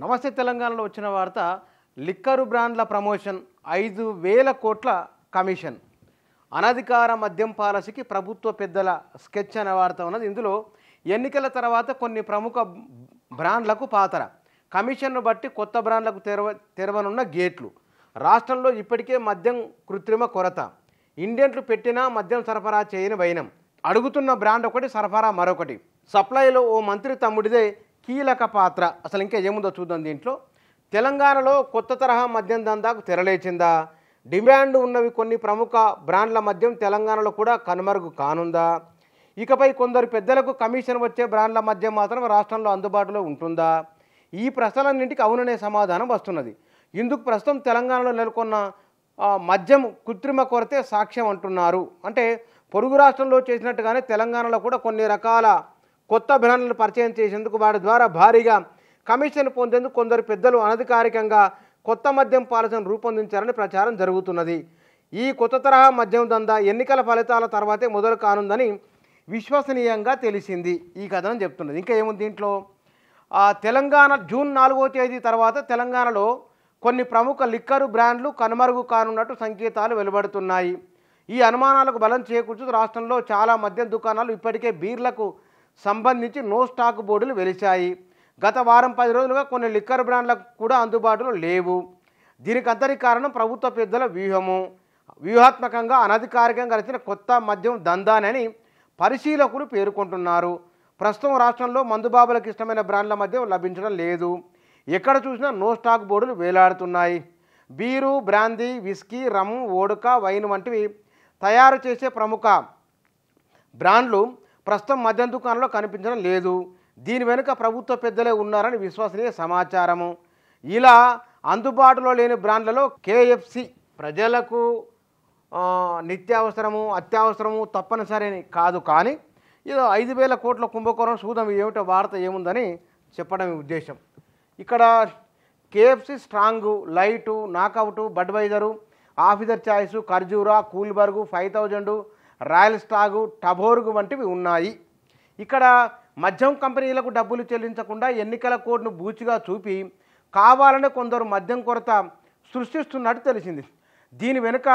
నమస్తే తెలంగాణలో వచ్చిన వార్త లిక్కరు బ్రాండ్ల ప్రమోషన్ 5,000 కోట్ల కమిషన్ అనధికార మద్యం పాలసీకి ప్రభుత్వ పెద్దల స్కెచ్ అనే వార్త ఉన్నది. ఇందులో ఎన్నికల తర్వాత కొన్ని ప్రముఖ బ్రాండ్లకు పాతర కమిషన్ను బట్టి కొత్త బ్రాండ్లకు తెరవనున్న గేట్లు. రాష్ట్రంలో ఇప్పటికే మద్యం కృత్రిమ కొరత, ఇండియన్లు పెట్టినా మద్యం సరఫరా చేయని వైనం, అడుగుతున్న బ్రాండ్ ఒకటి, సరఫరా మరొకటి. సప్లైలో ఓ మంత్రి తమ్ముడిదే కీలక పాత్ర. అసలు ఇంకా ఏముందో చూద్దాం. దీంట్లో తెలంగాణలో కొత్త తరహా మద్యం దందాకు తెరలేచిందా? డిమాండ్ ఉన్నవి కొన్ని ప్రముఖ బ్రాండ్ల మద్యం తెలంగాణలో కూడా కనుమరుగు కానుందా? ఇకపై కొందరు పెద్దలకు కమిషన్ వచ్చే బ్రాండ్ల మద్యం మాత్రం రాష్ట్రంలో అందుబాటులో ఉంటుందా? ఈ ప్రశ్నలన్నింటికి అవుననే సమాధానం వస్తున్నది. ఇందుకు ప్రస్తుతం తెలంగాణలో నెలకొన్న మద్యం కృత్రిమ కొరతే సాక్ష్యం అంటున్నారు. అంటే పొరుగు రాష్ట్రంలో చేసినట్టుగానే తెలంగాణలో కూడా కొన్ని రకాల కొత్త బ్రాండ్లను పరిచయం చేసేందుకు వాటి ద్వారా భారీగా కమిషన్ పొందేందుకు కొందరు పెద్దలు అనధికారికంగా కొత్త మద్యం పాలసీని రూపొందించారని ప్రచారం జరుగుతున్నది. ఈ కొత్త తరహా మద్యం దందా ఎన్నికల ఫలితాల తర్వాతే మొదలు కానుందని విశ్వసనీయంగా తెలిసింది. ఈ కథనం చెప్తున్నది. ఇంకా ఏముంది దీంట్లో? తెలంగాణ జూన్ 4వ తేదీ తర్వాత తెలంగాణలో కొన్ని ప్రముఖ లిక్కరు బ్రాండ్లు కనుమరుగు కానున్నట్టు సంకేతాలు వెలువడుతున్నాయి. ఈ అనుమానాలకు బలం చేకూర్చుతూ రాష్ట్రంలో చాలా మద్యం దుకాణాలు ఇప్పటికే బీర్లకు సంబంధించి నో స్టాక్ బోర్డులు వెలిశాయి. గత వారం 10 రోజులుగా కొన్ని లిక్కర్ బ్రాండ్లకు కూడా అందుబాటులో లేవు. దీనికి అంతటి కారణం ప్రభుత్వ పెద్దల వ్యూహాత్మకంగా అనధికారికంగా రచిన కొత్త మద్యం దందానని పరిశీలకులు పేర్కొంటున్నారు. ప్రస్తుతం రాష్ట్రంలో మందుబాబులకు ఇష్టమైన బ్రాండ్ల మద్యం లభించడం లేదు. ఎక్కడ చూసినా నో స్టాక్ బోర్డులు వేలాడుతున్నాయి. బీరు, బ్రాందీ, విస్కీ, రమ్, వోడ్కా, వైన్ వంటివి తయారు చేసే ప్రముఖ బ్రాండ్లు ప్రస్తుతం మద్యం దుకాణంలో కనిపించడం లేదు. దీని వెనుక ప్రభుత్వ పెద్దలే ఉన్నారని విశ్వసనీయ సమాచారము. ఇలా అందుబాటులో లేని బ్రాండ్లలో కేఎఫ్సి ప్రజలకు నిత్యావసరము, అత్యవసరము, తప్పనిసరి కాదు, కానీ ఇది 5,000 కోట్ల కుంభకోణం. చూద్దాం ఏమిటో వార్త ఏముందని చెప్పడం ఉద్దేశం. ఇక్కడ KFC strong, light, Knockout, Budweiser, Officer Choice, ఖర్జూరా, కూల్బర్గు, 5000, రాయల్ స్టాగు, టబోర్గు వంటివి ఉన్నాయి. ఇక్కడ మద్యం కంపెనీలకు డబ్బులు చెల్లించకుండా ఎన్నికల కోడ్ను బూచిగా చూపి కావాలనే కొందరు మద్యం కొరత సృష్టిస్తున్నట్టు తెలిసింది. దీని వెనుక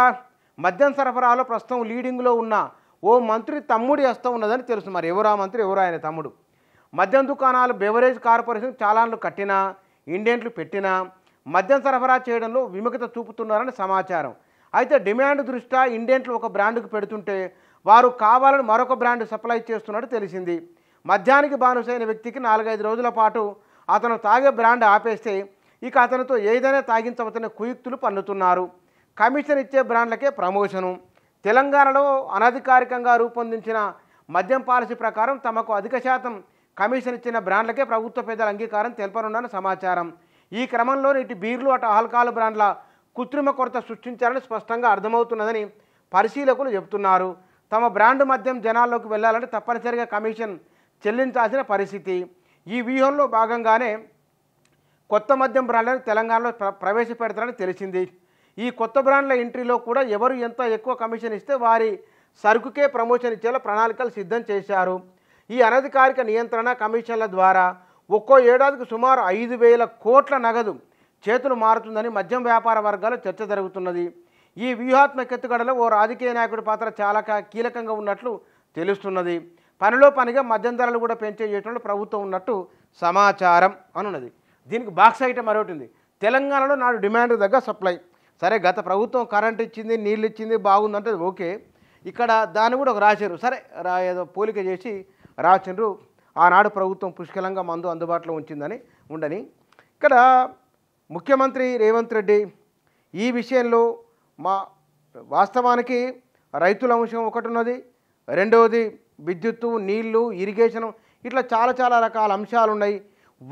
మద్యం సరఫరాలో ప్రస్తుతం లీడింగ్లో ఉన్న ఓ మంత్రి తమ్ముడి హస్తం ఉన్నదని తెలుసు. మరి ఎవరు ఆ మంత్రి, ఎవరు ఆయన తమ్ముడు? మద్యం దుకాణాలు, బెవరేజ్ కార్పొరేషన్ చాలాన్లు కట్టినా, ఇండియన్లు పెట్టినా మద్యం సరఫరా చేయడంలో విముఖత చూపుతున్నారని సమాచారం. అయితే డిమాండ్ దృష్ట్యా ఇండియన్లు ఒక బ్రాండ్కు పెడుతుంటే వారు కావాలని మరొక బ్రాండ్ సప్లై చేస్తున్నట్టు తెలిసింది. మద్యానికి బానిసైన వ్యక్తికి 4-5 రోజుల పాటు అతను తాగే బ్రాండ్ ఆపేస్తే ఇక అతనితో ఏదైనా తాగించవచ్చనే కుయుక్తులు పన్నుతున్నారు. కమిషన్ ఇచ్చే బ్రాండ్లకే ప్రమోషను. తెలంగాణలో అనధికారికంగా రూపొందించిన మద్యం పాలసీ ప్రకారం తమకు అధిక శాతం కమిషన్ ఇచ్చిన బ్రాండ్లకే ప్రభుత్వ పెద్దల అంగీకారం తెలపనుందని సమాచారం. ఈ క్రమంలో ఇటు బీర్లు, అటు ఆల్కహాల్ బ్రాండ్ల కృత్రిమ కొరత సృష్టించారని స్పష్టంగా అర్థమవుతున్నదని పరిశీలకులు చెబుతున్నారు. తమ బ్రాండ్ మద్యం జనాల్లోకి వెళ్ళాలంటే తప్పనిసరిగా కమిషన్ చెల్లించాల్సిన పరిస్థితి. ఈ వ్యూహంలో భాగంగానే కొత్త మద్యం బ్రాండ్లను తెలంగాణలో ప్రవేశపెడతారని తెలిసింది. ఈ కొత్త బ్రాండ్ల ఎంట్రీలో కూడా ఎవరు ఎంత ఎక్కువ కమిషన్ ఇస్తే వారి సరుకుకే ప్రమోషన్ ఇచ్చేలా ప్రణాళికలు సిద్ధం చేశారు. ఈ అనధికారిక నియంత్రణ కమిషన్ల ద్వారా ఒక్కో ఏడాదికి సుమారు 5,000 కోట్ల నగదు చేతులు మారుతుందని మద్యం వ్యాపార వర్గాల్లో చర్చ జరుగుతున్నది. ఈ వ్యూహాత్మక ఎత్తుగడలో ఓ రాజకీయ నాయకుడి పాత్ర చాలా కీలకంగా ఉన్నట్లు తెలుస్తున్నది. పనిలో పనిగా మద్యం ధరలు కూడా పెంచే యోచనలో ప్రభుత్వం ఉన్నట్టు సమాచారం అనున్నది. దీనికి బాక్స్ ఐటమ్ మరొకటి ఉంది. తెలంగాణలో నాడు డిమాండ్ దగ్గర సప్లై. సరే, గత ప్రభుత్వం కరెంట్ ఇచ్చింది, నీళ్ళు ఇచ్చింది, బాగుందంటే ఓకే. ఇక్కడ దాన్ని కూడా ఒక రాశారు. సరే, ఏదో పోలిక చేసి రాసిండ్రు. ఆనాడు ప్రభుత్వం పుష్కలంగా మందు అందుబాటులో ఉంచిందని ఉండని. ఇక్కడ ముఖ్యమంత్రి రేవంత్ రెడ్డి ఈ విషయంలో వాస్తవానికి రైతుల అంశం ఒకటి ఉన్నది, రెండవది విద్యుత్తు, నీళ్లు, ఇరిగేషను, ఇట్లా చాలా రకాల అంశాలు ఉన్నాయి.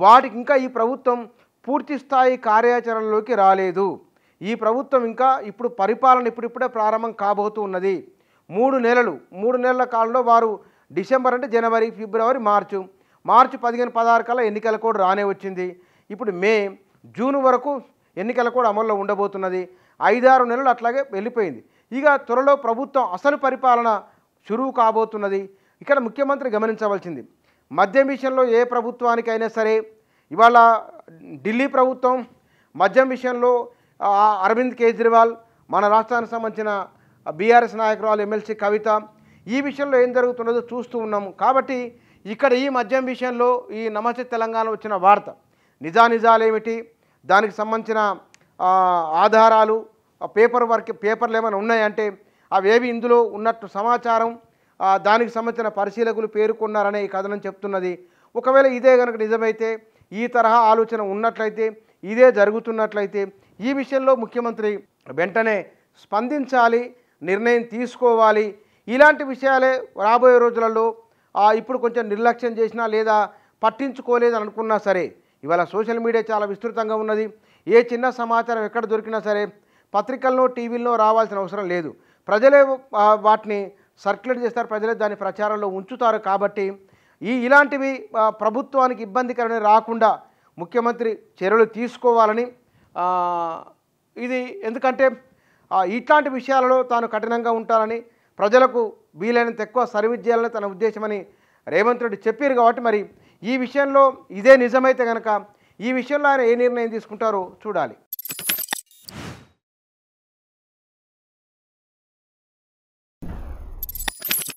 వాటికి ఇంకా ఈ ప్రభుత్వం పూర్తి స్థాయి కార్యాచరణలోకి రాలేదు. ఈ ప్రభుత్వం ఇంకా ఇప్పుడు పరిపాలన ఇప్పుడిప్పుడే ప్రారంభం కాబోతూ ఉన్నది. 3 నెలల కాలంలో వారు డిసెంబర్ అంటే జనవరి, ఫిబ్రవరి, మార్చి 15-16 కల్లా ఎన్నికల కోడ్ రానే వచ్చింది. ఇప్పుడు మే, జూన్ వరకు ఎన్నికల కోడ్ అమల్లో ఉండబోతున్నది. 5-6 నెలలు అట్లాగే వెళ్ళిపోయింది. ఇక త్వరలో ప్రభుత్వం అసలు పరిపాలన షురువు కాబోతున్నది. ఇక్కడ ముఖ్యమంత్రి గమనించవలసింది, మద్యం విషయంలో ఏ ప్రభుత్వానికైనా సరే ఇవాళ ఢిల్లీ ప్రభుత్వం మద్యం విషయంలో అరవింద్ కేజ్రీవాల్, మన రాష్ట్రానికి సంబంధించిన బీఆర్ఎస్ నాయకురాలు ఎమ్మెల్సీ కవిత, ఈ విషయంలో ఏం జరుగుతున్నదో చూస్తూ ఉన్నాము. కాబట్టి ఇక్కడ ఈ మద్యం విషయంలో ఈ నమస్తే తెలంగాణ వచ్చిన వార్త నిజానిజాలు ఏమిటి, దానికి సంబంధించిన ఆధారాలు, పేపర్లు ఏమైనా ఉన్నాయంటే అవేవి ఇందులో ఉన్నట్టు సమాచారం, దానికి సంబంధించిన పరిశీలకులు పేర్కొన్నారనే ఈ కథనం చెప్తున్నది. ఒకవేళ ఇదే కనుక నిజమైతే, ఈ తరహా ఆలోచన ఉన్నట్లయితే, ఇదే జరుగుతున్నట్లయితే ఈ విషయంలో ముఖ్యమంత్రి వెంటనే స్పందించాలి, నిర్ణయం తీసుకోవాలి. ఇలాంటి విషయాలే రాబోయే రోజులలో ఇప్పుడు కొంచెం నిర్లక్ష్యం చేసినా లేదా పట్టించుకోలేదని అనుకున్నా సరే, ఇవాళ సోషల్ మీడియా చాలా విస్తృతంగా ఉన్నది. ఏ చిన్న సమాచారం ఎక్కడ దొరికినా సరే పత్రికల్లో, టీవీల్లో రావాల్సిన అవసరం లేదు. ప్రజలే వాటిని సర్క్యులేట్ చేస్తారు, ప్రజలే దాన్ని ప్రచారంలో ఉంచుతారు. కాబట్టి ఇలాంటివి ప్రభుత్వానికి ఇబ్బందికరమైన రాకుండా ముఖ్యమంత్రి చర్యలు తీసుకోవాలని, ఇది ఎందుకంటే ఇట్లాంటి విషయాలలో తాను కఠినంగా ఉంటారని, ప్రజలకు వీలైనంత ఎక్కువ సర్వీస్ చేయాలని తన ఉద్దేశమని రేవంత్ రెడ్డి చెప్పారు. కాబట్టి మరి ఈ విషయంలో ఇదే నిజమైతే కనుక ఈ విషయంలో ఆయన ఏ నిర్ణయం తీసుకుంటారో చూడాలి.